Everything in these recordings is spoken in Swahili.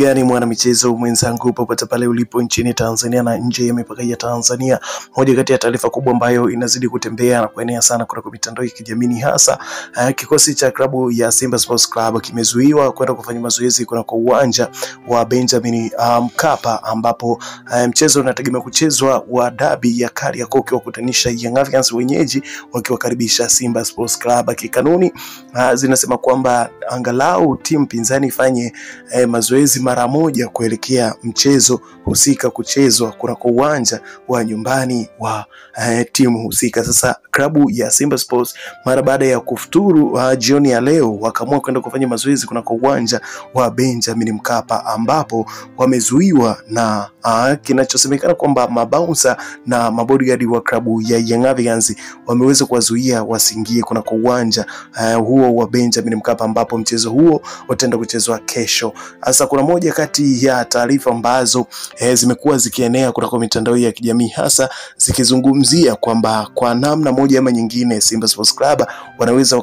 Gani mwana michezo mwenzangu popote pale ulipo nchini Tanzania na nje ya mipaka ya Tanzania. Moja kati ya taarifa kubwa ambayo inazidi kutembea na kuenea sana kutoka mitandao ya kijamii hasa kikosi cha klabu ya Simba Sports Club kimezuiwa kwenda kufanya mazoezi kwa uwanja wa Benjamin Mkapa, ambapo mchezo unategemea kuchezwa wa dabi ya Kariakoo ukiwakutanisha Young Africans wenyeji wakiwakaribisha Simba Sports Club. Kikanuni zinasema kwamba angalau timu pinzani ifanye mazoezi mara moja kuelekea mchezo husika kuchezwa kwa uwanja wa nyumbani wa timu husika. Sasa klabu ya Simba Sports mara baada ya kufuturu jioni ya leo wakaamua kwenda kufanya mazoezi kwa uwanja wa Benjamin Mkapa, ambapo wamezuiwa na kinachosemekana kwamba mabouncer na mabodyguard wa klabu ya Young Africans wameweza kuwazuia wasiingie kwa uwanja huo wa Benjamin Mkapa, ambapo mchezo huo utaenda kuchezwa kesho. Sasa kuna moja kati ya taarifa ambazo zimekuwa zikienea kutoka mitandao ya kijamii hasa zikizungumzia kwamba kwa namna moja ama nyingine Simba Sports Club wanaweza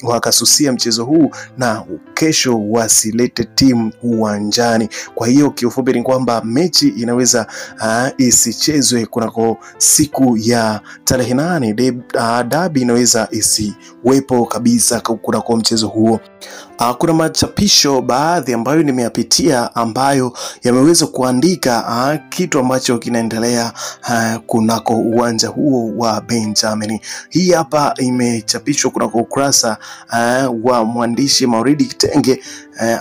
wakasusia mchezo huu na kesho wasilete timu uwanjani. Kwa hiyo kiufupi ni kwamba mechi inaweza isichezwe kunako siku ya tarehe 8. Dabi inaweza isiwepo kabisa kunako mchezo huo. Kuna machapisho baadhi ambayo nimeyapitia ambayo yameweza kuandika kitu ambacho kinaendelea kunako uwanja huo wa Benjamin. Hii hapa imechapishwa kunako ukurasa wa mwandishi Mauridi Kitenge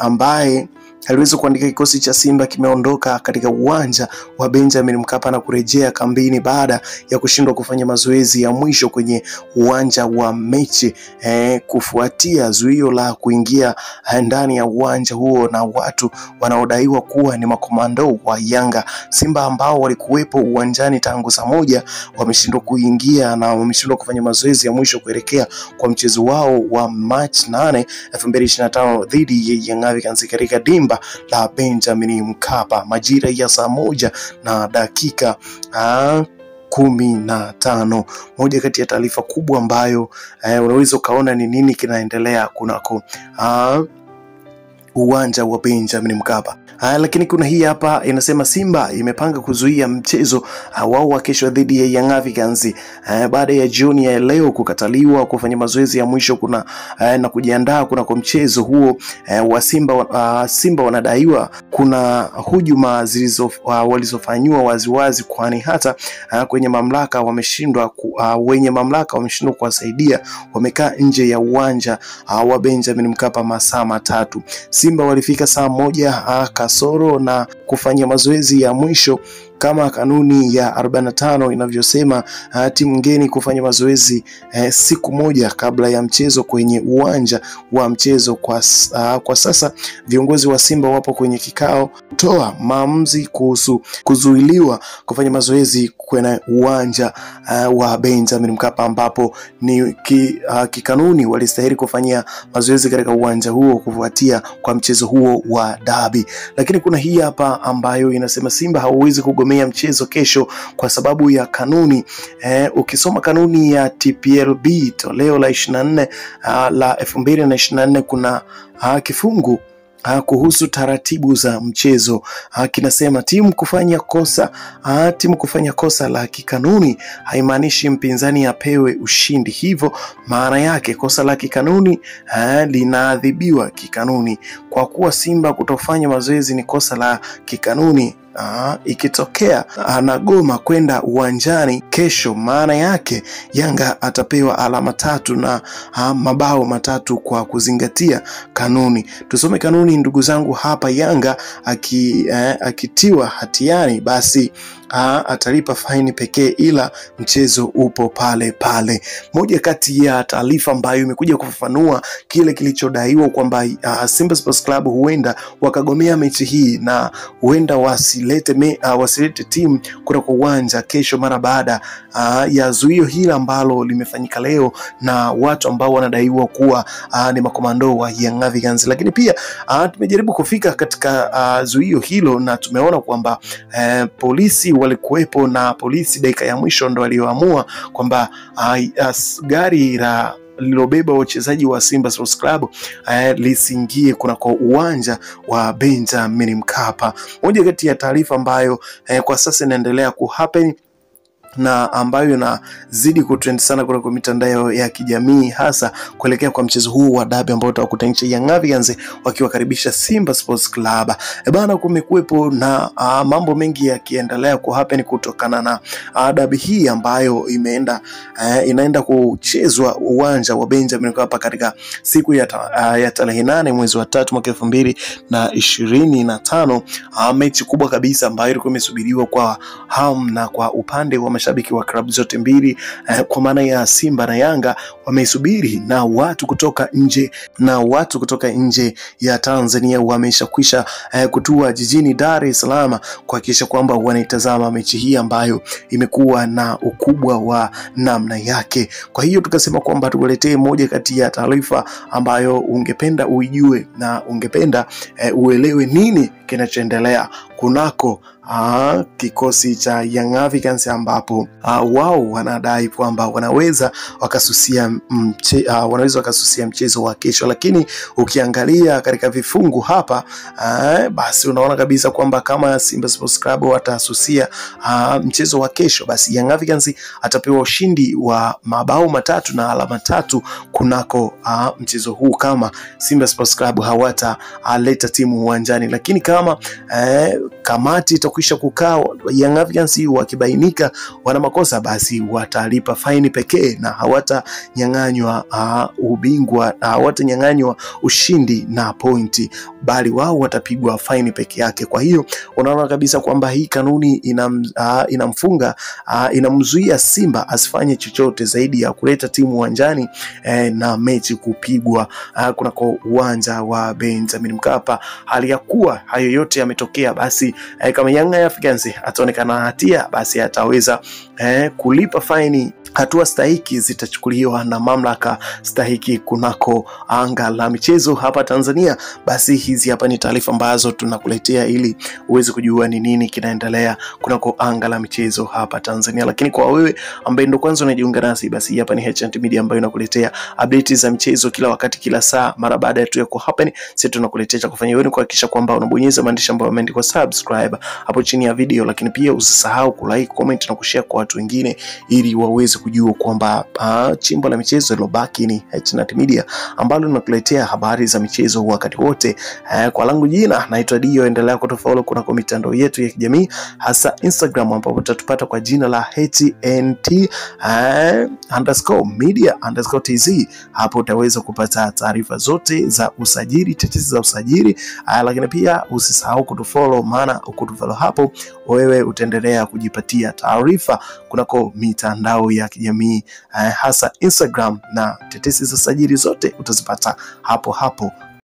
ambaye aliweza kuandika kikosi cha Simba kimeondoka katika uwanja wa Benjamin Mkapa na kurejea kambini baada ya kushindwa kufanya mazoezi ya mwisho kwenye uwanja wa mechi kufuatia zuio la kuingia ndani ya uwanja huo na watu wanaodaiwa kuwa ni makomando wa Yanga. Simba ambao walikuwepo uwanjani tangu saa 1 wameshindwa kuingia na wameshindwa kufanya mazoezi ya mwisho kuelekea kwa mchezo wao wa March 8, 2025 dhidi ya Young Africans katika dimba la Benjamin Mkapa majira ya saa 1:15. Moja kati ya taarifa kubwa ambayo unaweza ukaona ni nini kinaendelea kunako uwanja wa Benjamin Mkapa. Lakini kuna hii hapa inasema Simba imepanga kuzuia mchezo wao wa kesho dhidi ya Young Africans baada ya jioni ya leo kukataliwa kufanya mazoezi ya mwisho na kujiandaa kwa mchezo huo wa Simba wanadaiwa kuna hujuma walizofanywa waziwazi, kwani hata wenye mamlaka wameshindwa kuwasaidia, wamekaa nje ya uwanja wa Benjamin Mkapa masaa 3. Simba walifika saa 1 kasoro na kufanya mazoezi ya mwisho kama kanuni ya 45 inavyosema, timu ngeni kufanya mazoezi siku moja kabla ya mchezo kwenye uwanja wa mchezo. Kwa sasa viongozi wa Simba wapo kwenye kikao kutoa maamuzi kuhusu kuzuiliwa kufanya mazoezi kwenye uwanja wa Benjamin Mkapa, ambapo ni kikanuni walistahili kufanya mazoezi katika uwanja huo kufuatia kwa mchezo huo wa dabi. Lakini kuna hii hapa ambayo inasema Simba hawezi kugomea mchezo kesho kwa sababu ya kanuni. Ukisoma kanuni ya TPLB toleo la 24 la 2024 kuna kifungu kuhusu taratibu za mchezo kinasema timu kufanya kosa la kikanuni haimaanishi mpinzani apewe ushindi. Hivyo maana yake kosa la kikanuni linaadhibiwa kikanuni. Kwa kuwa Simba kutofanya mazoezi ni kosa la kikanuni, ikitokea anagoma kwenda uwanjani kesho, maana yake Yanga atapewa alama 3 na mabao 3 kwa kuzingatia kanuni. Tusome kanuni ndugu zangu hapa. Yanga akitiwa hatiani basi atalipa faini pekee, ila mchezo upo pale pale. Moja kati ya taarifa ambayo imekuja kufafanua kile kilichodaiwa kwamba Simba Sports Club huenda wakagomea mechi hii na huenda wasilete timu kutoka uwanja kesho mara baada ya zuio hili ambalo limefanyika leo na watu ambao wanadaiwa kuwa ni makomando wa Young Africans. Lakini pia tumejaribu kufika katika zuio hilo na tumeona kwamba polisi walikuwepo, na polisi dakika ya mwisho ndo walioamua kwamba gari la lilobeba wachezaji wa Simba Sports Club lisingie kunako uwanja wa Benjamin Mkapa. Moja kati ya taarifa ambayo kwa sasa inaendelea kuhappen na ambayo inazidi kutrend sana kwa mitandao ya kijamii, hasa kuelekea kwa mchezo huu wa dabi ambao utakutanisha Young Africans wakiwakaribisha Simba Sports Club. Bana, kumekuwepo na mambo mengi yakiendelea kuhappen kutokana na dabi hii ambayo inaenda kuchezwa uwanja wa Benjamin Mkapa katika siku ya tarehe 8 mwezi wa 3 mwaka 2025. Mechi kubwa kabisa ambayo ilikuwa imesubiriwa kwa hamu na kwa upande wa mashabiki wa klabu zote mbili, kwa maana ya Simba na Yanga wameisubiri, na watu kutoka nje ya Tanzania wameshakwisha kutua jijini Dar es Salaam kuhakikisha kwamba wanaitazama mechi hii ambayo imekuwa na ukubwa wa namna yake. Kwa hiyo tukasema kwamba tukuletee moja kati ya taarifa ambayo ungependa uijue na ungependa uelewe nini kinachoendelea kunako kikosi cha Young Africans, ambapo wao wanadai kwamba wanaweza wakasusia mchezo wa kesho. Lakini ukiangalia katika vifungu hapa basi unaona kabisa kwamba kama Simba Sports Club watasusia mchezo wa kesho, basi Young Africans atapewa ushindi wa mabao 3 na alama 3 kunako mchezo huu kama Simba Sports Club hawataleta timu uwanjani. Lakini kama kamati itakwisha kukaa, Young Africans wakibainika wana makosa, basi watalipa faini pekee na hawatanyang'anywa ubingwa, hawatanyang'anywa ushindi na pointi, bali wao watapigwa faini peke yake. Kwa hiyo unaona kabisa kwamba hii kanuni inamzuia Simba asifanye chochote zaidi ya kuleta timu uwanjani na mechi kupigwa kunako uwanja wa Benjamin Mkapa. Hali ya kuwa hayo yote yametokea, basi kama Young Africans ataonekana hatia, basi ataweza kulipa faini. Hatua stahiki zitachukuliwa na mamlaka stahiki kunako anga la michezo hapa Tanzania. Basi hizi hapa ni taarifa ambazo tunakuletea ili uweze kujua ni nini kinaendelea kunako anga la michezo hapa Tanzania. Lakini kwa wewe ambaye ndo kwanza unajiunga nasi, basi hapa ni HNT Media ambayo inakuletea update za michezo kila wakati, kila saa. Mara baada ya tu ya kuhappen, sisi tunakuletea cha kufanya wewe ni kuhakikisha kwamba unabonyeza maandishi ambayo yameandikwa subscribe hapo chini ya video, lakini pia usisahau kulike, comment na kushare kwa watu wengine ili waweze kujua kwamba chimbo la michezo lilobaki ni HNT Media ambalo linakuletea habari za michezo wakati wote. Kwa langu jina naitwa Dio, endelea kutufollow kunako mitandao yetu ya kijamii, hasa Instagram ambapo utatupata kwa jina la HNT_media_tz. Hapo utaweza kupata taarifa zote za usajili, tetesi za usajili, lakini pia usisahau kutufollow, maana ukutufollow hapo wewe utaendelea kujipatia taarifa kunako mitandao ya kijamii, hasa Instagram, na tetesi za usajili zote utazipata hapo hapo.